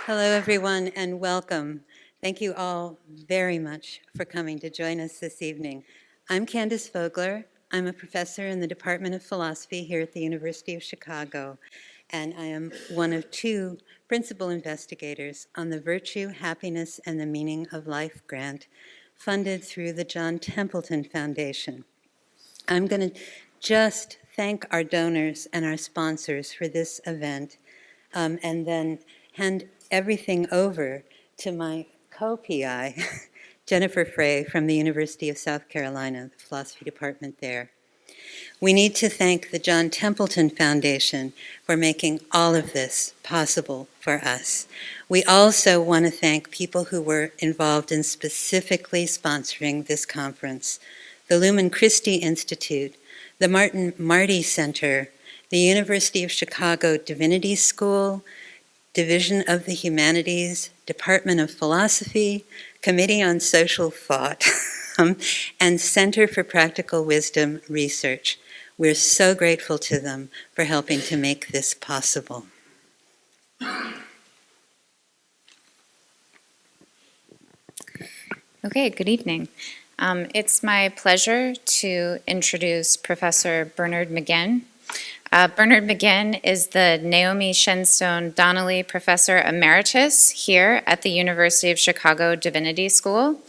Hello, everyone, and welcome. Thank you all very much for coming to join us this evening. I'm Candace Vogler. I'm a professor in the Department of Philosophy here at the University of Chicago, and I am one of two principal investigators on the Virtue, Happiness, and the Meaning of Life grant funded through the John Templeton Foundation. I'm going to just thank our donors and our sponsors for this event, and then hand everything over to my co-PI, Jennifer Frey from the University of South Carolina, the philosophy department there. We need to thank the John Templeton Foundation for making all of this possible for us. We also want to thank people who were involved in specifically sponsoring this conference: the Lumen Christi Institute, the Martin Marty Center, the University of Chicago Divinity School, Division of the Humanities, Department of Philosophy, Committee on Social Thought, and Center for Practical Wisdom Research. We're so grateful to them for helping to make this possible. Okay, good evening. It's my pleasure to introduce Professor Bernard McGinn. Bernard McGinn is the Naomi Shenstone Donnelly Professor Emeritus here at the University of Chicago Divinity School,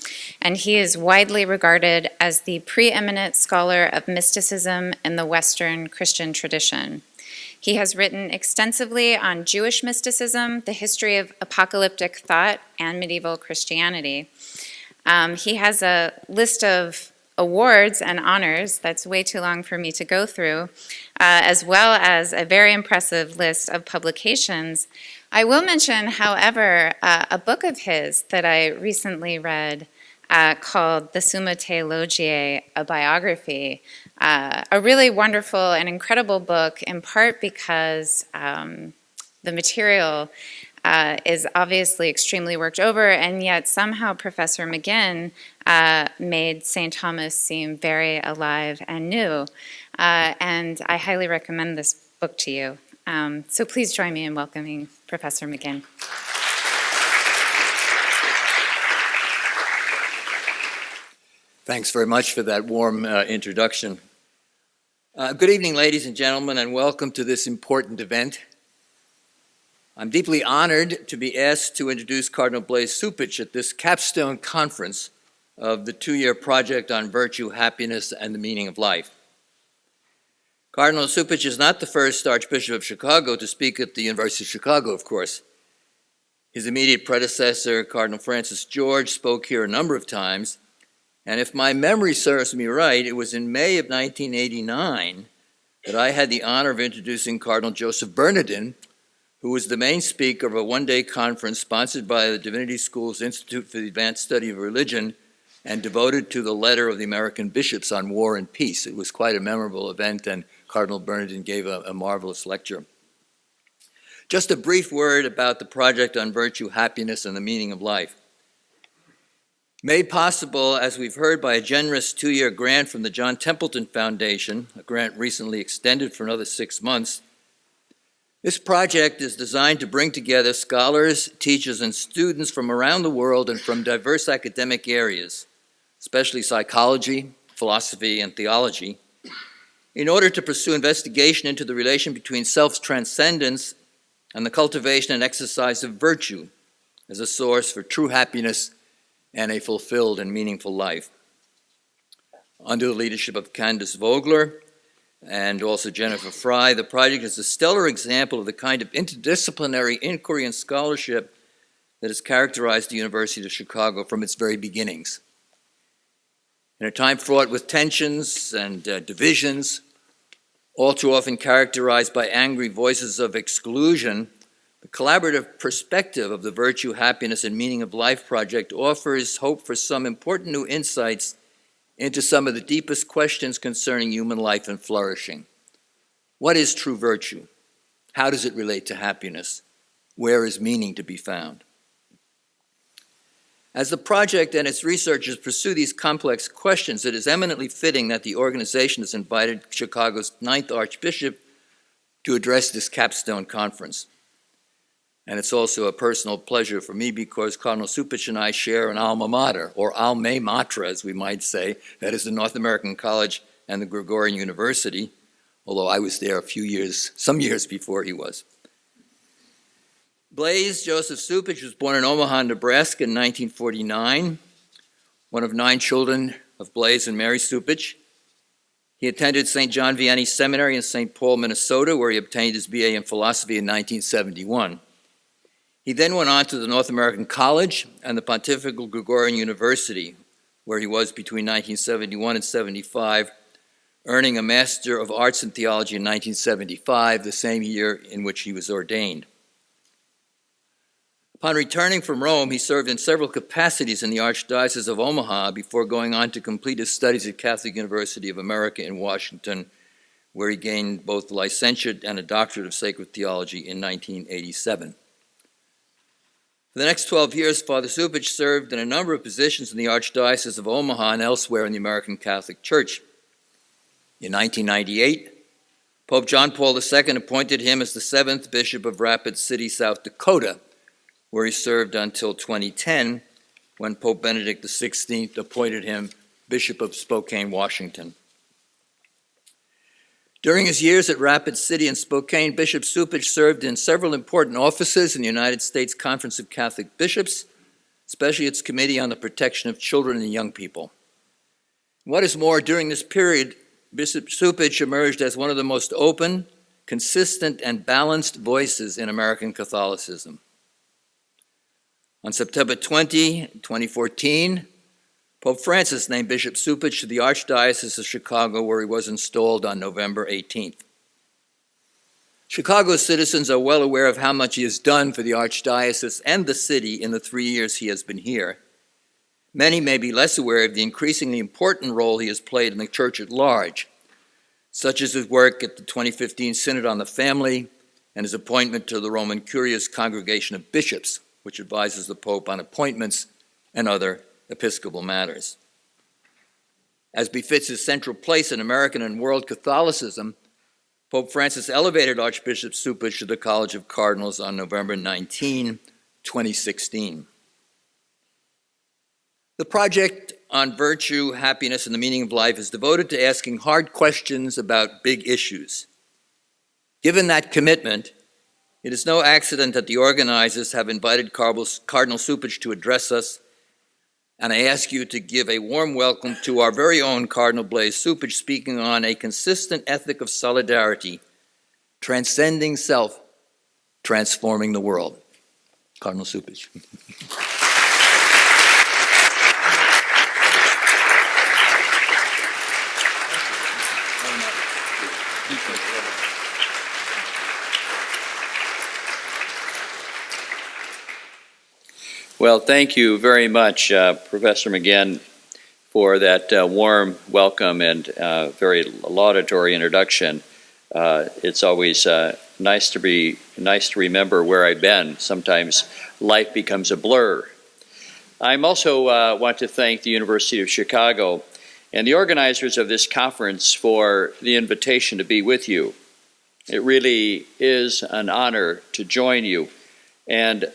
and he is widely regarded as the preeminent scholar of mysticism in the Western Christian tradition. He has written extensively on Jewish mysticism, the history of apocalyptic thought, and medieval Christianity. He has a list of awards and honors that's way too long for me to go through, as well as a very impressive list of publications. I will mention, however, a book of his that I recently read called The Summa Theologiae, a biography, a really wonderful and incredible book, in part because the material is obviously extremely worked over, and yet somehow Professor McGinn made St. Thomas seem very alive and new. And I highly recommend this book to you. So please join me in welcoming Professor McGinn. Thanks very much for that warm introduction. Good evening, ladies and gentlemen, and welcome to this important event. I'm deeply honored to be asked to introduce Cardinal Blase Cupich at this Capstone conference of the two-year project on virtue, happiness, and the meaning of life. Cardinal Cupich is not the first Archbishop of Chicago to speak at the University of Chicago, of course. His immediate predecessor, Cardinal Francis George, spoke here a number of times, and if my memory serves me right, it was in May of 1989 that I had the honor of introducing Cardinal Joseph Bernardin, who was the main speaker of a one-day conference sponsored by the Divinity School's Institute for the Advanced Study of Religion and devoted to the letter of the American bishops on war and peace. It was quite a memorable event, and Cardinal Bernardin gave a marvelous lecture. Just a brief word about the project on virtue, happiness, and the meaning of life. Made possible, as we've heard, by a generous two-year grant from the John Templeton Foundation, a grant recently extended for another 6 months, this project is designed to bring together scholars, teachers, and students from around the world and from diverse academic areas, especially psychology, philosophy, and theology, in order to pursue investigation into the relation between self-transcendence and the cultivation and exercise of virtue as a source for true happiness and a fulfilled and meaningful life. Under the leadership of Candace Vogler and also Jennifer Frey, the project is a stellar example of the kind of interdisciplinary inquiry and scholarship that has characterized the University of Chicago from its very beginnings. In a time fraught with tensions and divisions, all too often characterized by angry voices of exclusion, the collaborative perspective of the Virtue, Happiness, and Meaning of Life project offers hope for some important new insights into some of the deepest questions concerning human life and flourishing. What is true virtue? How does it relate to happiness? Where is meaning to be found? As the project and its researchers pursue these complex questions, it is eminently fitting that the organization has invited Chicago's 9th Archbishop to address this capstone conference. And it's also a personal pleasure for me because Cardinal Cupich and I share an alma mater, or alma mater, as we might say. That is the North American College and the Gregorian University, although I was there some years before he was. Blase Joseph Cupich was born in Omaha, Nebraska in 1949, one of 9 children of Blase and Mary Cupich. He attended St. John Vianney Seminary in St. Paul, Minnesota, where he obtained his BA in philosophy in 1971. He then went on to the North American College and the Pontifical Gregorian University, where he was between 1971 and 75, earning a Master of Arts in Theology in 1975, the same year in which he was ordained. Upon returning from Rome, he served in several capacities in the Archdiocese of Omaha before going on to complete his studies at Catholic University of America in Washington, where he gained both a licentiate and a doctorate of sacred theology in 1987. For the next 12 years, Father Cupich served in a number of positions in the Archdiocese of Omaha and elsewhere in the American Catholic Church. In 1998, Pope John Paul II appointed him as the 7th Bishop of Rapid City, South Dakota, where he served until 2010, when Pope Benedict XVI appointed him Bishop of Spokane, Washington. During his years at Rapid City and Spokane, Bishop Cupich served in several important offices in the United States Conference of Catholic Bishops, especially its Committee on the Protection of Children and Young People. What is more, during this period, Bishop Cupich emerged as one of the most open, consistent, and balanced voices in American Catholicism. On September 20, 2014, Pope Francis named Bishop Cupich to the Archdiocese of Chicago, where he was installed on November 18th. Chicago's citizens are well aware of how much he has done for the Archdiocese and the city in the 3 years he has been here. Many may be less aware of the increasingly important role he has played in the Church at large, such as his work at the 2015 Synod on the Family and his appointment to the Roman Curia's Congregation of Bishops, which advises the Pope on appointments and other episcopal matters. As befits his central place in American and world Catholicism, Pope Francis elevated Archbishop Cupich to the College of Cardinals on November 19, 2016. The project on virtue, happiness, and the meaning of life is devoted to asking hard questions about big issues. Given that commitment, it is no accident that the organizers have invited Cardinal Cupich to address us, and I ask you to give a warm welcome to our very own Cardinal Blase Cupich, speaking on a consistent ethic of solidarity, transcending self, transforming the world. Cardinal Cupich. Well, thank you very much, Professor McGinn, for that warm welcome and very laudatory introduction. It's always nice to remember where I've been. Sometimes life becomes a blur. I'm also want to thank the University of Chicago and the organizers of this conference for the invitation to be with you. It really is an honor to join you, and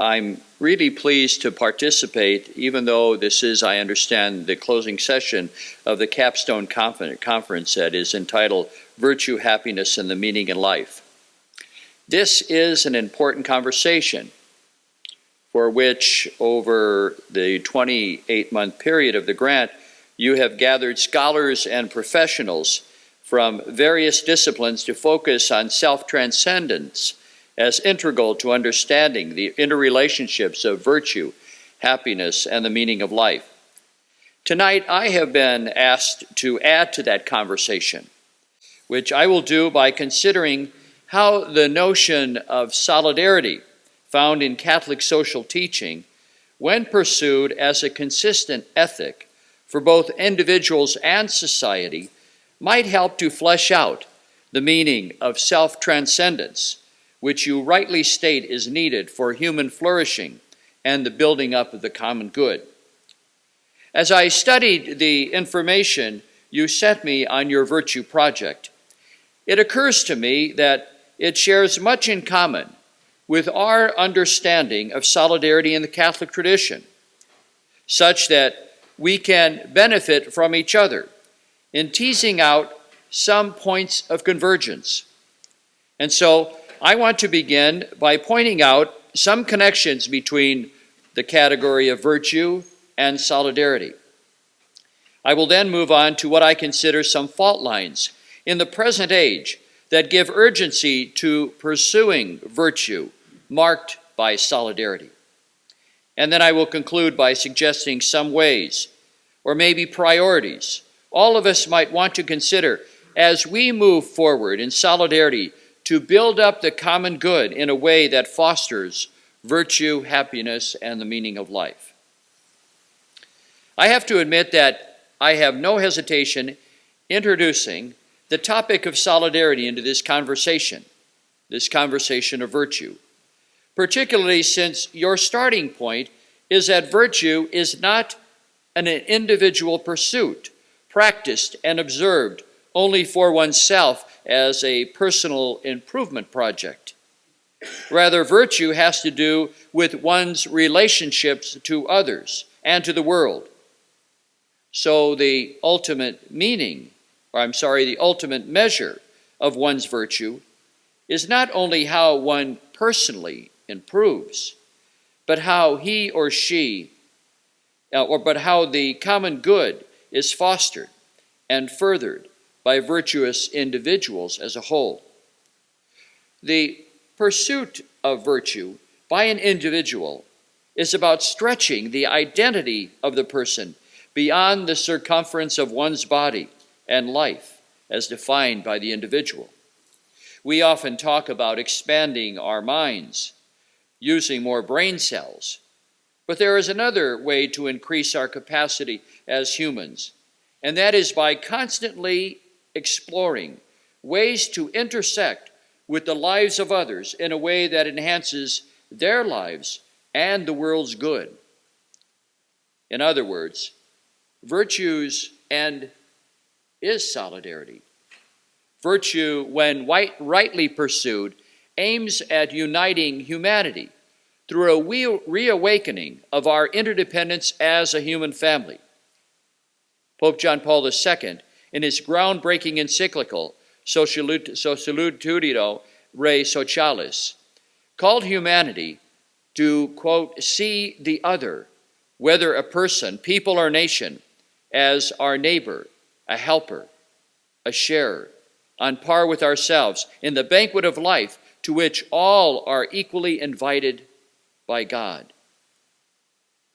I'm really pleased to participate, even though this is, I understand, the closing session of the Capstone conference that is entitled Virtue, Happiness, and the Meaning in Life. This is an important conversation for which, over the 28-month period of the grant, you have gathered scholars and professionals from various disciplines to focus on self-transcendence as integral to understanding the interrelationships of virtue, happiness, and the meaning of life. Tonight, I have been asked to add to that conversation, which I will do by considering how the notion of solidarity found in Catholic social teaching, when pursued as a consistent ethic for both individuals and society, might help to flesh out the meaning of self-transcendence, which you rightly state is needed for human flourishing and the building up of the common good. As I studied the information you sent me on your virtue project, it occurs to me that it shares much in common with our understanding of solidarity in the Catholic tradition, such that we can benefit from each other in teasing out some points of convergence. And so I want to begin by pointing out some connections between the category of virtue and solidarity. I will then move on to what I consider some fault lines in the present age that give urgency to pursuing virtue marked by solidarity. And then I will conclude by suggesting some ways, or maybe priorities, all of us might want to consider as we move forward in solidarity to build up the common good in a way that fosters virtue, happiness, and the meaning of life. I have to admit that I have no hesitation introducing the topic of solidarity into this conversation of virtue, particularly since your starting point is that virtue is not an individual pursuit, practiced and observed only for oneself as a personal improvement project. Rather, virtue has to do with one's relationships to others and to the world. So the ultimate measure of one's virtue is not only how one personally improves, but how he or she, but how the common good is fostered and furthered by virtuous individuals as a whole. The pursuit of virtue by an individual is about stretching the identity of the person beyond the circumference of one's body and life as defined by the individual. We often talk about expanding our minds, using more brain cells, but there is another way to increase our capacity as humans, and that is by constantly exploring ways to intersect with the lives of others in a way that enhances their lives and the world's good. In other words, virtue's end is solidarity. Virtue, when rightly pursued, aims at uniting humanity through a reawakening of our interdependence as a human family. Pope John Paul II, in his groundbreaking encyclical, Solutudino Re Socialis, called humanity to, quote, see the other, whether a person, people, or nation, as our neighbor, a helper, a sharer, on par with ourselves in the banquet of life to which all are equally invited by God.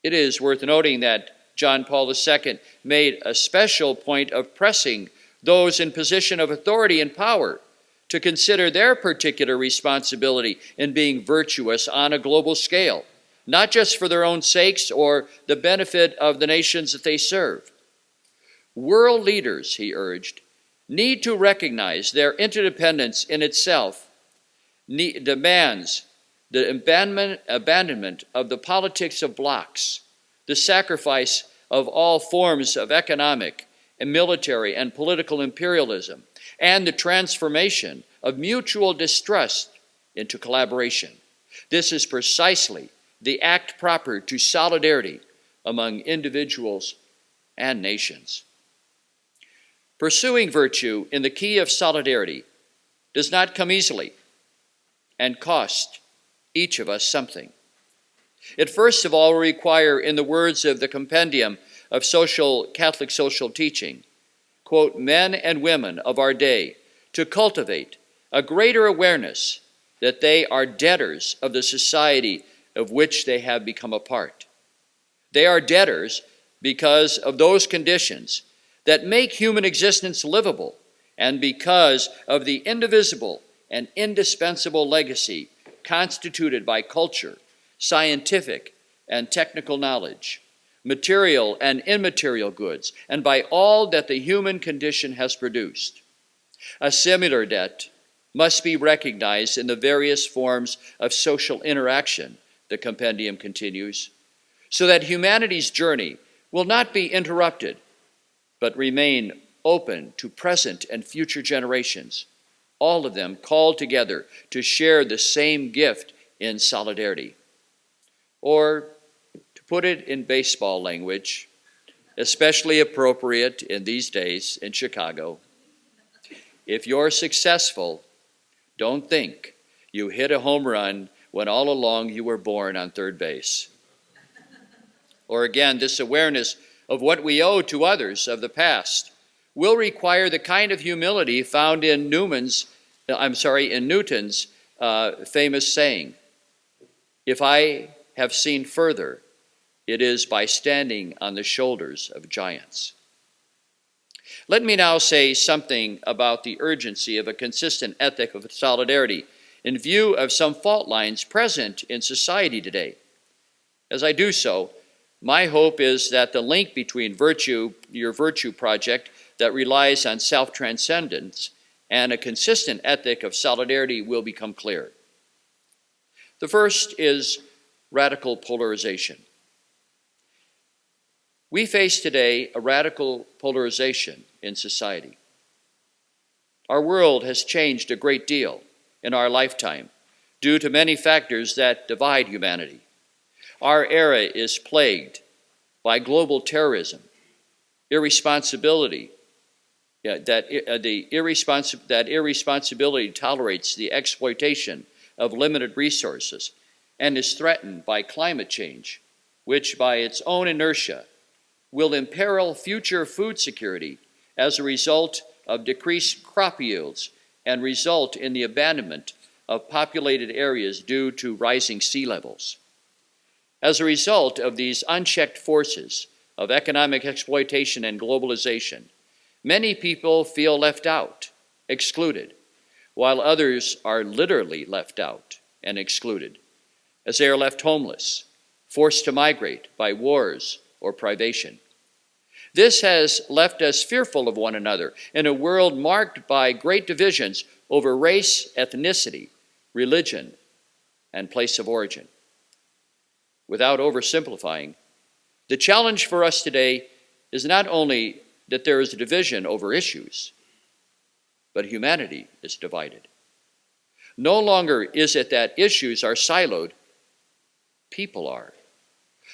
It is worth noting that John Paul II made a special point of pressing those in position of authority and power to consider their particular responsibility in being virtuous on a global scale, not just for their own sakes or the benefit of the nations that they serve. World leaders, he urged, need to recognize their interdependence in itself demands the abandonment of the politics of blocks, the sacrifice of all forms of economic and military and political imperialism, and the transformation of mutual distrust into collaboration. This is precisely the act proper to solidarity among individuals and nations. Pursuing virtue in the key of solidarity does not come easily and cost each of us something. It first of all will require, in the words of the Compendium of Catholic Social Teaching, quote, men and women of our day to cultivate a greater awareness that they are debtors of the society of which they have become a part. They are debtors because of those conditions that make human existence livable and because of the indivisible and indispensable legacy constituted by culture, scientific and technical knowledge, material and immaterial goods, and by all that the human condition has produced. A similar debt must be recognized in the various forms of social interaction, the compendium continues, so that humanity's journey will not be interrupted, but remain open to present and future generations, all of them called together to share the same gift in solidarity. Or, to put it in baseball language, especially appropriate in these days in Chicago, if you're successful, don't think you hit a home run when all along you were born on third base. Or again, this awareness of what we owe to others of the past will require the kind of humility found in Newton's famous saying, "If I have seen further, it is by standing on the shoulders of giants." Let me now say something about the urgency of a consistent ethic of solidarity in view of some fault lines present in society today. As I do so, my hope is that the link between your virtue project that relies on self-transcendence and a consistent ethic of solidarity will become clear. The first is radical polarization. We face today a radical polarization in society. Our world has changed a great deal in our lifetime due to many factors that divide humanity. Our era is plagued by global terrorism, irresponsibility, that irresponsibility tolerates the exploitation of limited resources and is threatened by climate change, which by its own inertia will imperil future food security as a result of decreased crop yields and result in the abandonment of populated areas due to rising sea levels. As a result of these unchecked forces of economic exploitation and globalization, many people feel left out, excluded, while others are literally left out and excluded, as they are left homeless, forced to migrate by wars or privation. This has left us fearful of one another in a world marked by great divisions over race, ethnicity, religion, and place of origin. Without oversimplifying, the challenge for us today is not only that there is a division over issues, but humanity is divided. No longer is it that issues are siloed, people are.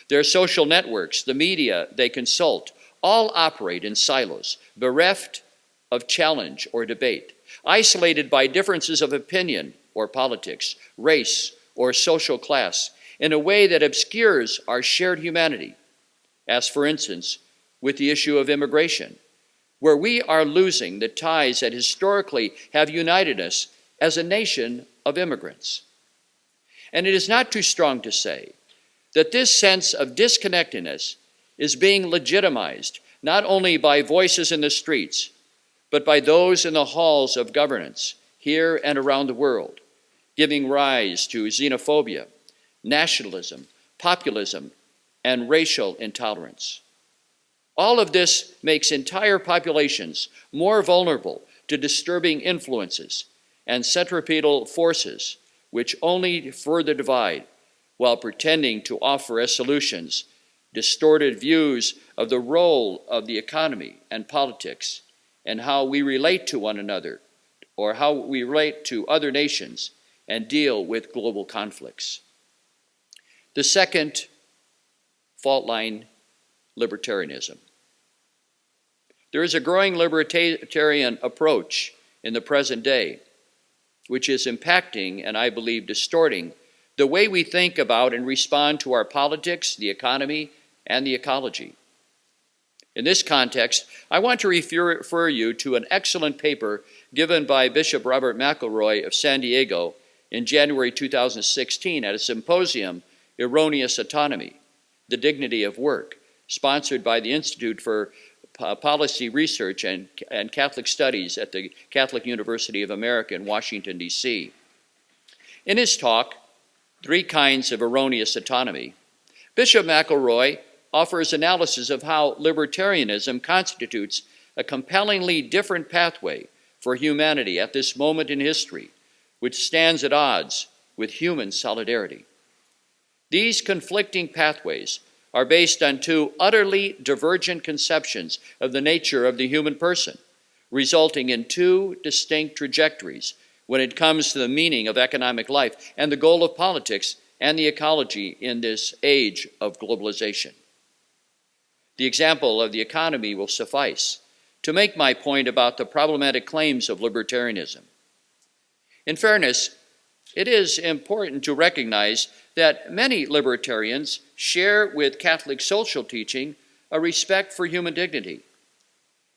Their social networks, the media they consult, all operate in silos, bereft of challenge or debate, isolated by differences of opinion or politics, race or social class, in a way that obscures our shared humanity, as for instance, with the issue of immigration, where we are losing the ties that historically have united us as a nation of immigrants. And it is not too strong to say that this sense of disconnectedness is being legitimized not only by voices in the streets, but by those in the halls of governance here and around the world, giving rise to xenophobia, nationalism, populism, and racial intolerance. All of this makes entire populations more vulnerable to disturbing influences and centripetal forces which only further divide while pretending to offer as solutions distorted views of the role of the economy and politics and how we relate to one another or how we relate to other nations and deal with global conflicts. The second fault line, libertarianism. There is a growing libertarian approach in the present day, which is impacting and I believe distorting the way we think about and respond to our politics, the economy, and the ecology. In this context, I want to refer you to an excellent paper given by Bishop Robert McElroy of San Diego in January 2016 at a symposium, Erroneous Autonomy, the Dignity of Work, sponsored by the Institute for Policy Research and Catholic Studies at the Catholic University of America in Washington, D.C. In his talk, Three Kinds of Erroneous Autonomy, Bishop McElroy offers analysis of how libertarianism constitutes a compellingly different pathway for humanity at this moment in history, which stands at odds with human solidarity. These conflicting pathways are based on two utterly divergent conceptions of the nature of the human person, resulting in two distinct trajectories when it comes to the meaning of economic life and the goal of politics and the ecology in this age of globalization. The example of the economy will suffice to make my point about the problematic claims of libertarianism. In fairness, it is important to recognize that many libertarians share with Catholic social teaching a respect for human dignity.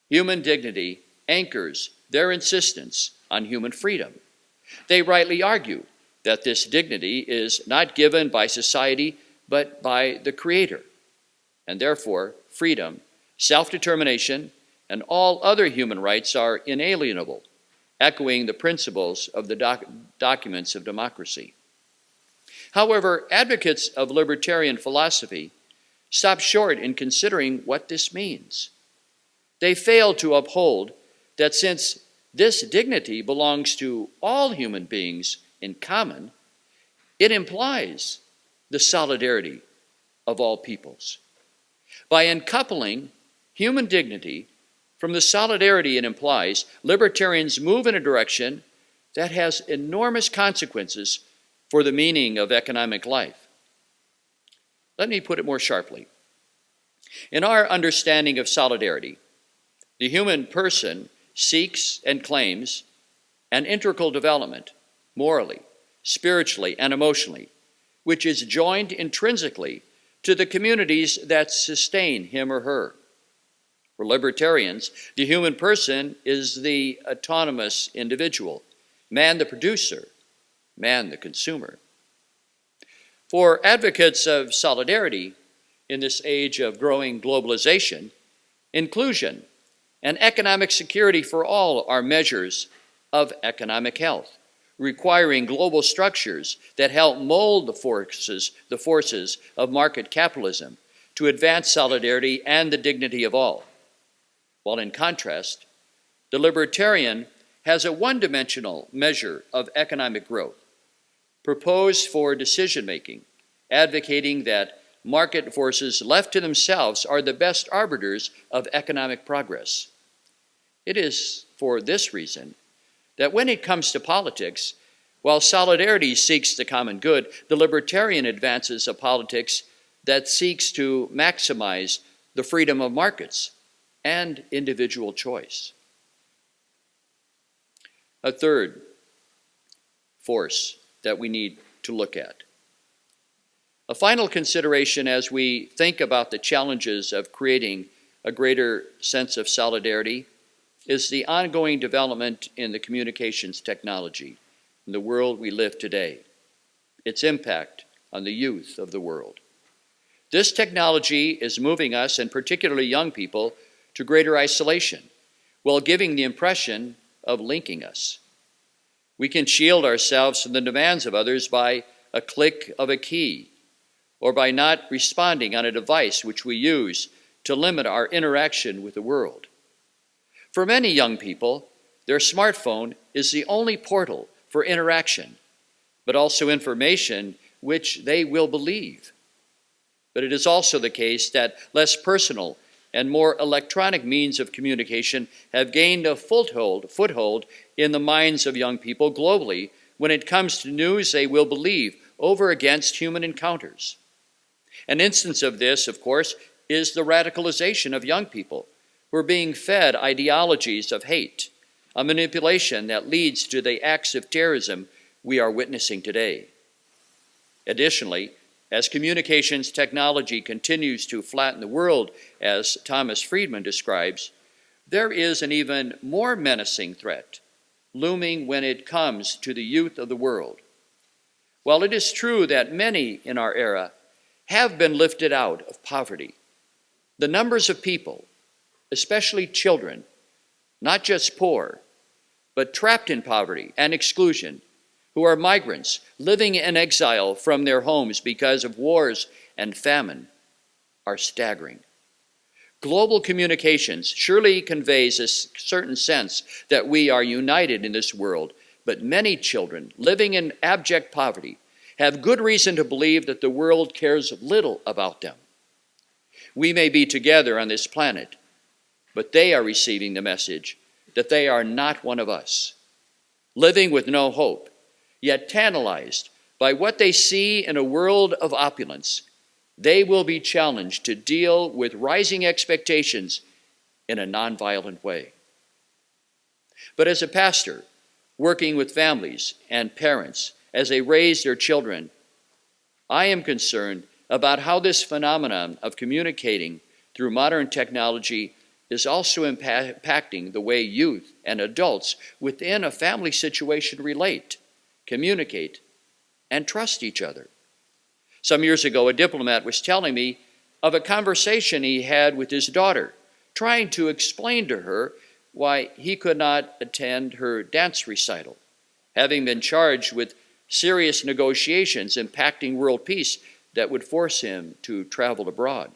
Human dignity anchors their insistence on human freedom. They rightly argue that this dignity is not given by society, but by the Creator, and therefore freedom, self-determination, and all other human rights are inalienable, echoing the principles of the documents of democracy. However, advocates of libertarian philosophy stop short in considering what this means. They fail to uphold that since this dignity belongs to all human beings in common, it implies the solidarity of all peoples. By uncoupling human dignity from the solidarity it implies, libertarians move in a direction that has enormous consequences for the meaning of economic life. Let me put it more sharply. In our understanding of solidarity, the human person seeks and claims an integral development, morally, spiritually, and emotionally, which is joined intrinsically to the communities that sustain him or her. For libertarians, the human person is the autonomous individual, man the producer, man the consumer. For advocates of solidarity in this age of growing globalization, inclusion and economic security for all are measures of economic health, requiring global structures that help mold the forces of market capitalism to advance solidarity and the dignity of all. While in contrast, the libertarian has a one-dimensional measure of economic growth, proposed for decision-making, advocating that market forces left to themselves are the best arbiters of economic progress. It is for this reason that when it comes to politics, while solidarity seeks the common good, the libertarian advances a politics that seeks to maximize the freedom of markets and individual choice. A third force that we need to look at. A final consideration as we think about the challenges of creating a greater sense of solidarity is the ongoing development in the communications technology in the world we live today, its impact on the youth of the world. This technology is moving us, and particularly young people, to greater isolation, while giving the impression of linking us. We can shield ourselves from the demands of others by a click of a key, or by not responding on a device which we use to limit our interaction with the world. For many young people, their smartphone is the only portal for interaction, but also information which they will believe. But it is also the case that less personal and more electronic means of communication have gained a foothold in the minds of young people globally when it comes to news they will believe over against human encounters. An instance of this, of course, is the radicalization of young people who are being fed ideologies of hate, a manipulation that leads to the acts of terrorism we are witnessing today. Additionally, as communications technology continues to flatten the world, as Thomas Friedman describes, there is an even more menacing threat looming when it comes to the youth of the world. While it is true that many in our era have been lifted out of poverty, the numbers of people, especially children, not just poor, but trapped in poverty and exclusion, who are migrants living in exile from their homes because of wars and famine, are staggering. Global communications surely conveys a certain sense that we are united in this world, but many children living in abject poverty have good reason to believe that the world cares little about them. We may be together on this planet, but they are receiving the message that they are not one of us. living with no hope, yet tantalized by what they see in a world of opulence. They will be challenged to deal with rising expectations in a nonviolent way. But as a pastor, working with families and parents as they raise their children, I am concerned about how this phenomenon of communicating through modern technology is also impacting the way youth and adults within a family situation relate, communicate, and trust each other. Some years ago, a diplomat was telling me of a conversation he had with his daughter, trying to explain to her why he could not attend her dance recital, having been charged with serious negotiations impacting world peace that would force him to travel abroad.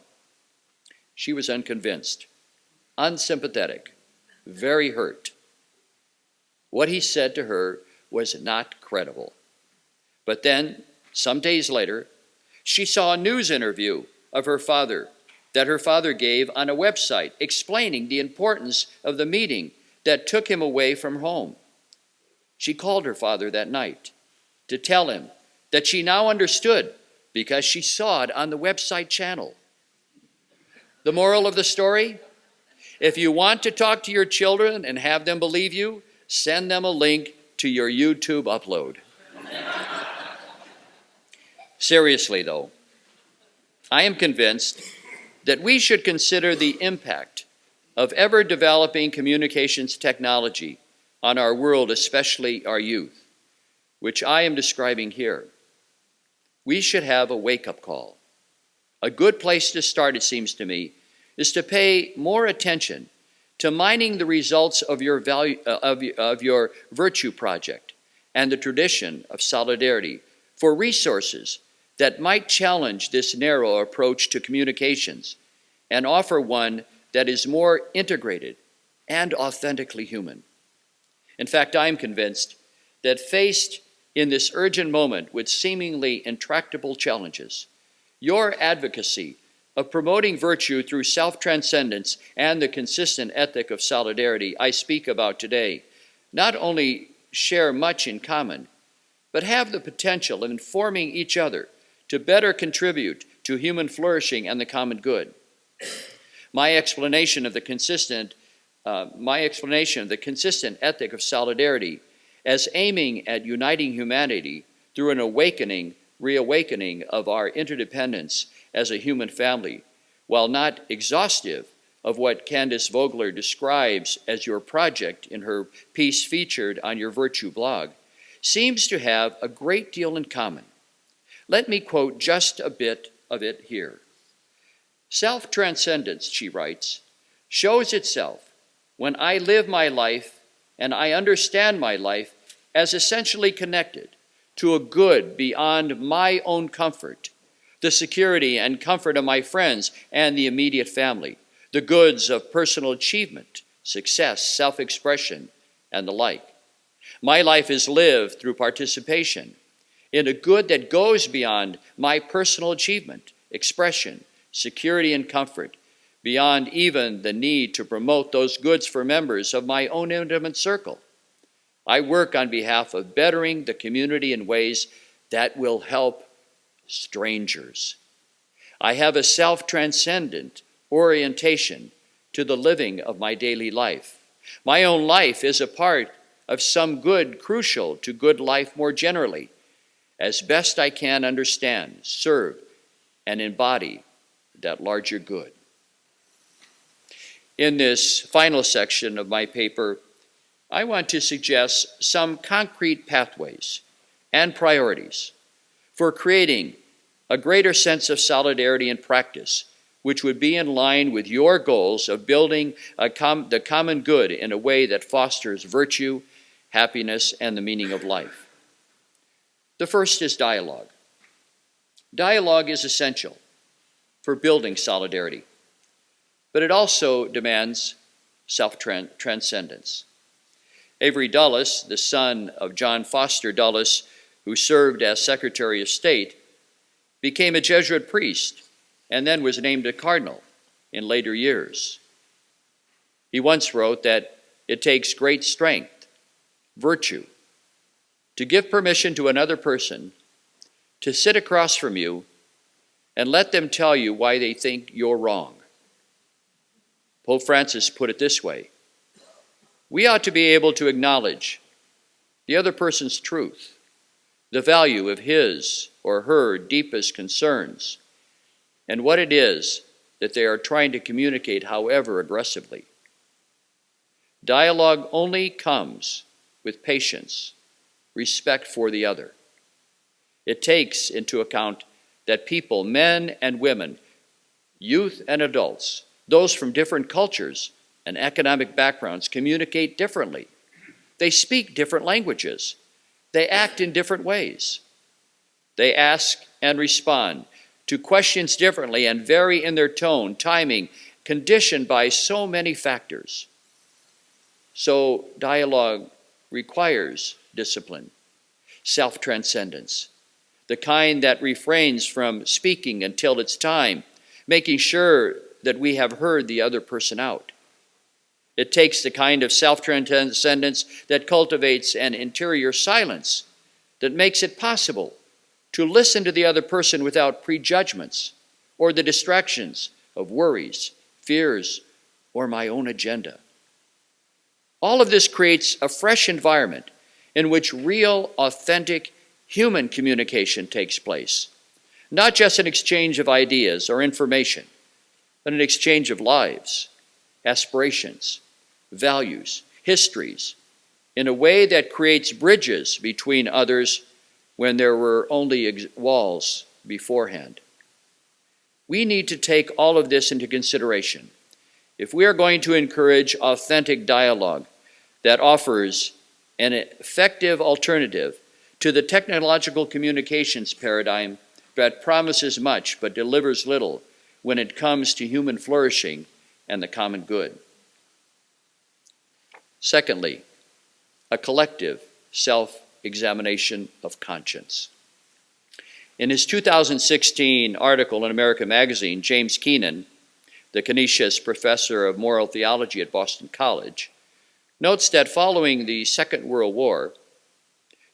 She was unconvinced, unsympathetic, very hurt. What he said to her was not credible. But then, some days later, she saw a news interview of her father that her father gave on a website explaining the importance of the meeting that took him away from home. She called her father that night to tell him that she now understood because she saw it on the website channel. The moral of the story? If you want to talk to your children and have them believe you, send them a link to your YouTube upload. Seriously, though, I am convinced that we should consider the impact of ever-developing communications technology on our world, especially our youth, which I am describing here. We should have a wake-up call. A good place to start, it seems to me, is to pay more attention to mining the results of your virtue project and the tradition of solidarity for resources that might challenge this narrow approach to communications and offer one that is more integrated and authentically human. In fact, I am convinced that faced in this urgent moment with seemingly intractable challenges, your advocacy of promoting virtue through self-transcendence and the consistent ethic of solidarity I speak about today not only share much in common, but have the potential of informing each other to better contribute to human flourishing and the common good. My explanation of the consistent ethic of solidarity as aiming at uniting humanity through an reawakening of our interdependence as a human family, while not exhaustive of what Candace Vogler describes as your project in her piece featured on your Virtue blog, seems to have a great deal in common. Let me quote just a bit of it here. Self-transcendence, she writes, shows itself when I live my life and I understand my life as essentially connected to a good beyond my own comfort, the security and comfort of my friends and the immediate family, the goods of personal achievement, success, self-expression, and the like. My life is lived through participation in a good that goes beyond my personal achievement, expression, security, and comfort, beyond even the need to promote those goods for members of my own intimate circle. I work on behalf of bettering the community in ways that will help strangers. I have a self-transcendent orientation to the living of my daily life. My own life is a part of some good crucial to good life more generally. As best I can understand, serve, and embody that larger good. In this final section of my paper, I want to suggest some concrete pathways and priorities for creating a greater sense of solidarity in practice, which would be in line with your goals of building the common good in a way that fosters virtue, happiness, and the meaning of life. The first is dialogue. Dialogue is essential for building solidarity, but it also demands self-transcendence. Avery Dulles, the son of John Foster Dulles, who served as Secretary of State, became a Jesuit priest and then was named a cardinal in later years. He once wrote that it takes great strength, virtue, to give permission to another person to sit across from you and let them tell you why they think you're wrong. Pope Francis put it this way: we ought to be able to acknowledge the other person's truth, the value of his or her deepest concerns, and what it is that they are trying to communicate, however aggressively. Dialogue only comes with patience, respect for the other. It takes into account that people, men and women, youth and adults, those from different cultures and economic backgrounds, communicate differently. They speak different languages. They act in different ways. They ask and respond to questions differently and vary in their tone, timing, conditioned by so many factors. So dialogue requires discipline, self-transcendence, the kind that refrains from speaking until it's time, making sure that we have heard the other person out. It takes the kind of self-transcendence that cultivates an interior silence that makes it possible to listen to the other person without prejudgments or the distractions of worries, fears, or my own agenda. All of this creates a fresh environment in which real, authentic, human communication takes place. Not just an exchange of ideas or information, but an exchange of lives, aspirations, values, histories, in a way that creates bridges between others when there were only walls beforehand. We need to take all of this into consideration if we are going to encourage authentic dialogue that offers an effective alternative to the technological communications paradigm that promises much but delivers little when it comes to human flourishing and the common good. Secondly, a collective self-examination of conscience. In his 2016 article in America Magazine, James Keenan, the Canisius professor of moral theology at Boston College, notes that following the Second World War,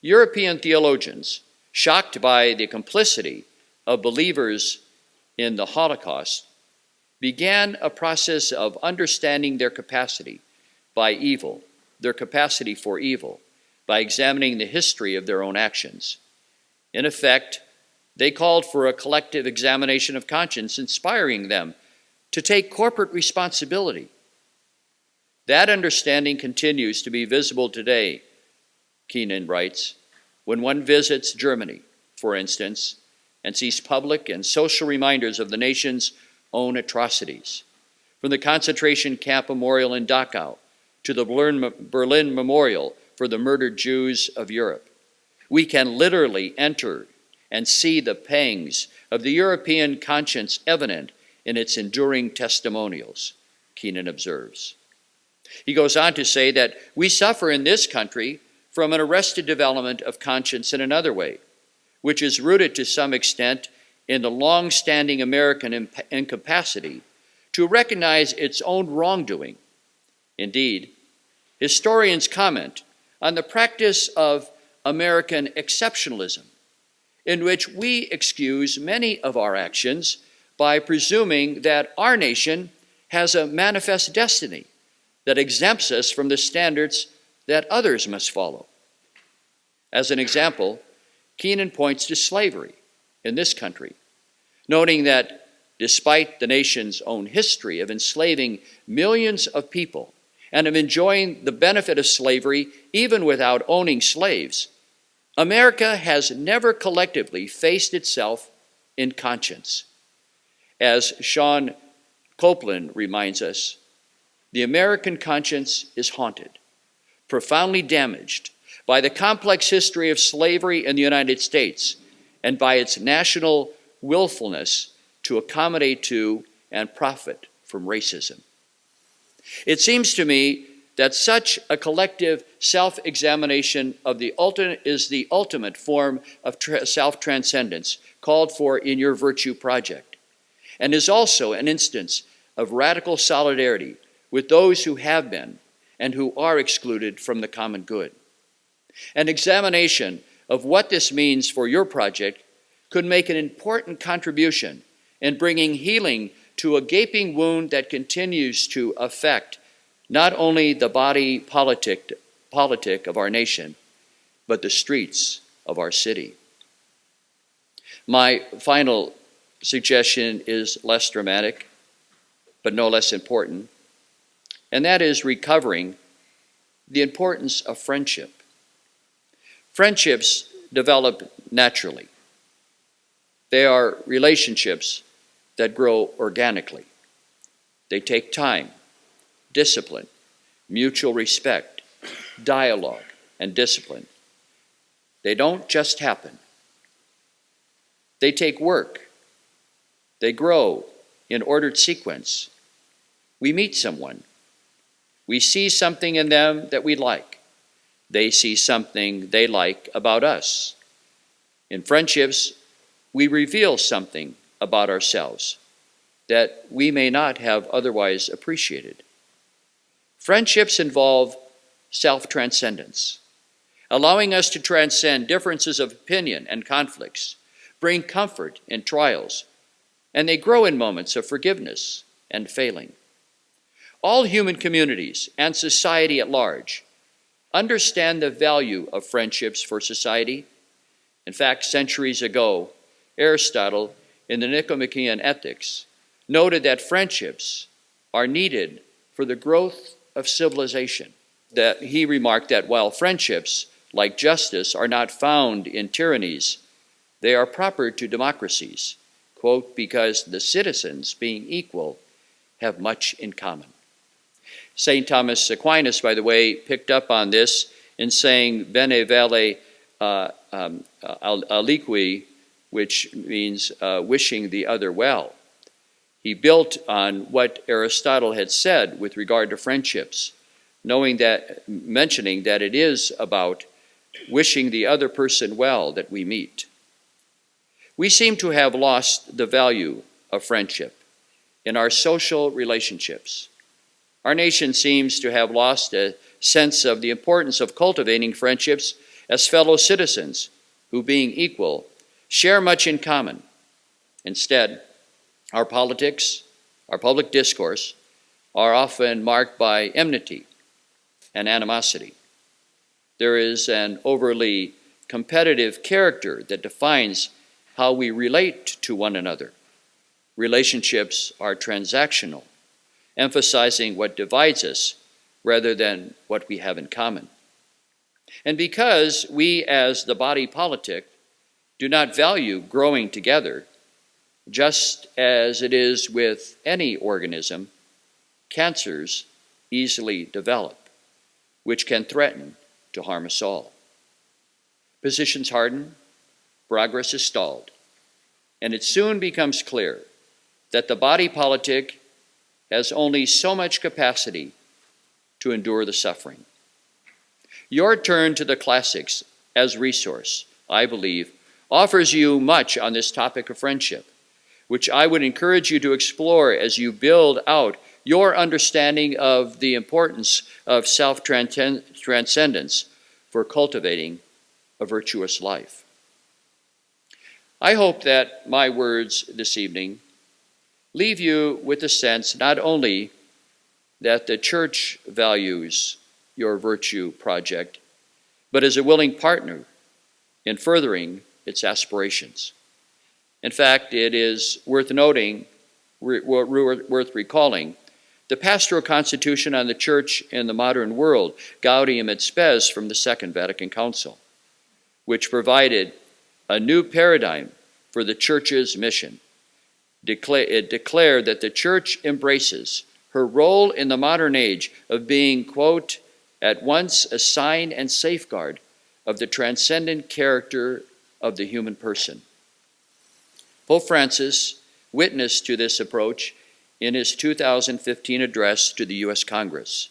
European theologians, shocked by the complicity of believers in the Holocaust, began a process of understanding their capacity for evil, by examining the history of their own actions. In effect, they called for a collective examination of conscience, inspiring them to take corporate responsibility. That understanding continues to be visible today, Keenan writes, when one visits Germany, for instance, and sees public and social reminders of the nation's own atrocities, from the concentration camp memorial in Dachau to the Berlin Memorial for the murdered Jews of Europe. We can literally enter and see the pangs of the European conscience evident in its enduring testimonials, Keenan observes. He goes on to say that we suffer in this country from an arrested development of conscience in another way, which is rooted to some extent in the long-standing American incapacity to recognize its own wrongdoing. Indeed, historians comment on the practice of American exceptionalism, in which we excuse many of our actions by presuming that our nation has a manifest destiny that exempts us from the standards that others must follow. As an example, Keenan points to slavery in this country, noting that despite the nation's own history of enslaving millions of people and of enjoying the benefit of slavery even without owning slaves, America has never collectively faced itself in conscience. As Sean Copeland reminds us, the American conscience is haunted, profoundly damaged by the complex history of slavery in the United States and by its national willfulness to accommodate to and profit from racism. It seems to me that such a collective self-examination is the ultimate form of self-transcendence called for in your Virtue Project, and is also an instance of radical solidarity with those who have been and who are excluded from the common good. An examination of what this means for your project could make an important contribution in bringing healing to a gaping wound that continues to affect not only the body politic of our nation, but the streets of our city. My final suggestion is less dramatic, but no less important, and that is recovering the importance of friendship. Friendships develop naturally. They are relationships that grow organically. They take time, discipline, mutual respect, dialogue, and discipline. They don't just happen. They take work. They grow in ordered sequence. We meet someone. We see something in them that we like. They see something they like about us. In friendships, we reveal something about ourselves that we may not have otherwise appreciated. Friendships involve self-transcendence, allowing us to transcend differences of opinion and conflicts, bring comfort in trials, and they grow in moments of forgiveness and failing. All human communities and society at large understand the value of friendships for society. In fact, centuries ago, Aristotle, in the Nicomachean Ethics, noted that friendships are needed for the growth of civilization. That he remarked that while friendships, like justice, are not found in tyrannies, they are proper to democracies, quote, because the citizens, being equal, have much in common. St. Thomas Aquinas, by the way, picked up on this in saying bene vale aliqui, which means wishing the other well. He built on what Aristotle had said with regard to friendships, mentioning that it is about wishing the other person well that we meet. We seem to have lost the value of friendship in our social relationships. Our nation seems to have lost a sense of the importance of cultivating friendships as fellow citizens who, being equal, share much in common. Instead, our politics, our public discourse, are often marked by enmity and animosity. There is an overly competitive character that defines how we relate to one another. Relationships are transactional, emphasizing what divides us rather than what we have in common. And because we, as the body politic, do not value growing together, just as it is with any organism, cancers easily develop, which can threaten to harm us all. Positions harden, progress is stalled, and it soon becomes clear that the body politic has only so much capacity to endure the suffering. Your turn to the classics as resource, I believe, offers you much on this topic of friendship, which I would encourage you to explore as you build out your understanding of the importance of self-transcendence for cultivating a virtuous life. I hope that my words this evening leave you with the sense not only that the church values your virtue project, but as a willing partner in furthering its aspirations. In fact, it is worth noting, worth recalling, the pastoral constitution on the church in the modern world, Gaudium et Spes from the Second Vatican Council, which provided a new paradigm for the church's mission. It declared that the church embraces her role in the modern age of being, quote, at once a sign and safeguard of the transcendent character of the human person. Pope Francis witnessed to this approach in his 2015 address to the U.S. Congress.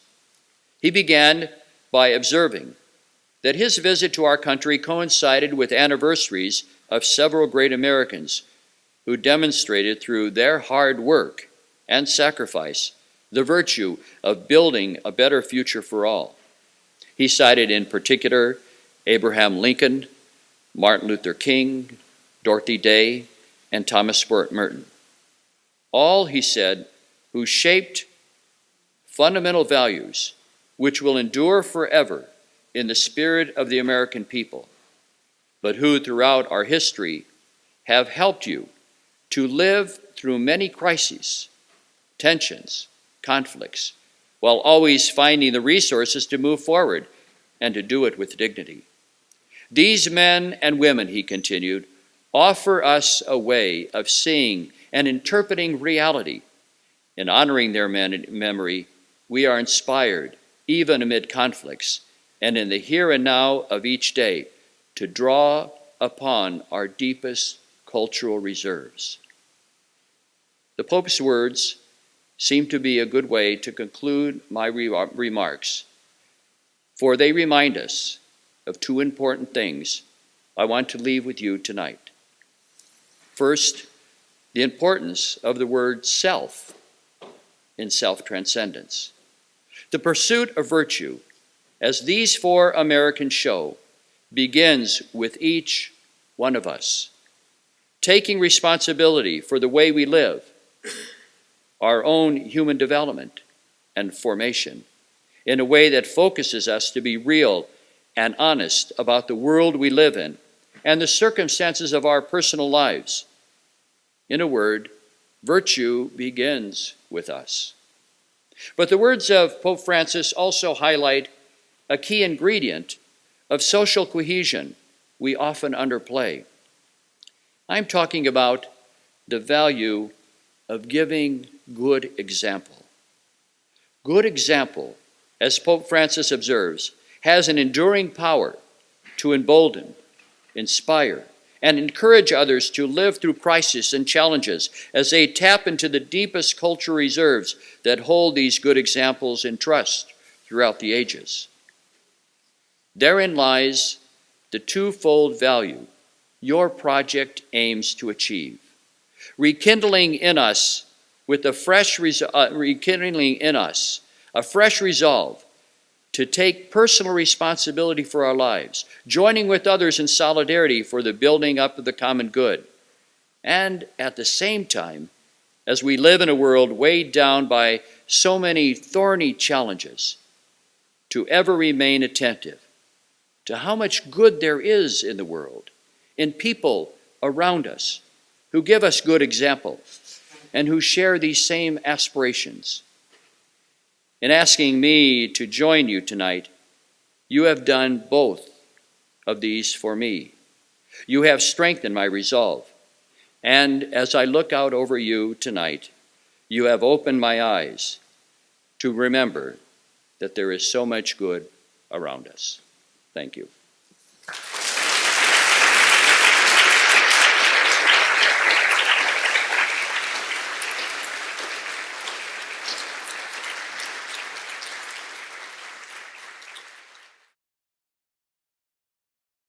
He began by observing that his visit to our country coincided with anniversaries of several great Americans who demonstrated through their hard work and sacrifice the virtue of building a better future for all. He cited in particular Abraham Lincoln, Martin Luther King, Dorothy Day, and Thomas Merton. All, he said, who shaped fundamental values which will endure forever in the spirit of the American people, but who throughout our history have helped you to live through many crises, tensions, conflicts, while always finding the resources to move forward and to do it with dignity. These men and women, he continued, offer us a way of seeing and interpreting reality. In honoring their memory, we are inspired, even amid conflicts, and in the here and now of each day, to draw upon our deepest cultural reserves. The Pope's words seem to be a good way to conclude my remarks, for they remind us of two important things I want to leave with you tonight. First, the importance of the word self in self-transcendence. The pursuit of virtue, as these four Americans show, begins with each one of us, taking responsibility for the way we live, our own human development and formation, in a way that focuses us to be real and honest about the world we live in and the circumstances of our personal lives. In a word, virtue begins with us. But the words of Pope Francis also highlight a key ingredient of social cohesion we often underplay. I'm talking about the value of giving good example. Good example, as Pope Francis observes, has an enduring power to embolden, inspire, and encourage others to live through crises and challenges as they tap into the deepest cultural reserves that hold these good examples in trust throughout the ages. Therein lies the twofold value your project aims to achieve, rekindling in us a fresh resolve to take personal responsibility for our lives, joining with others in solidarity for the building up of the common good. And at the same time, as we live in a world weighed down by so many thorny challenges, to ever remain attentive to how much good there is in the world, in people around us who give us good example and who share these same aspirations. In asking me to join you tonight, you have done both of these for me. You have strengthened my resolve. And as I look out over you tonight, you have opened my eyes to remember that there is so much good around us. Thank you.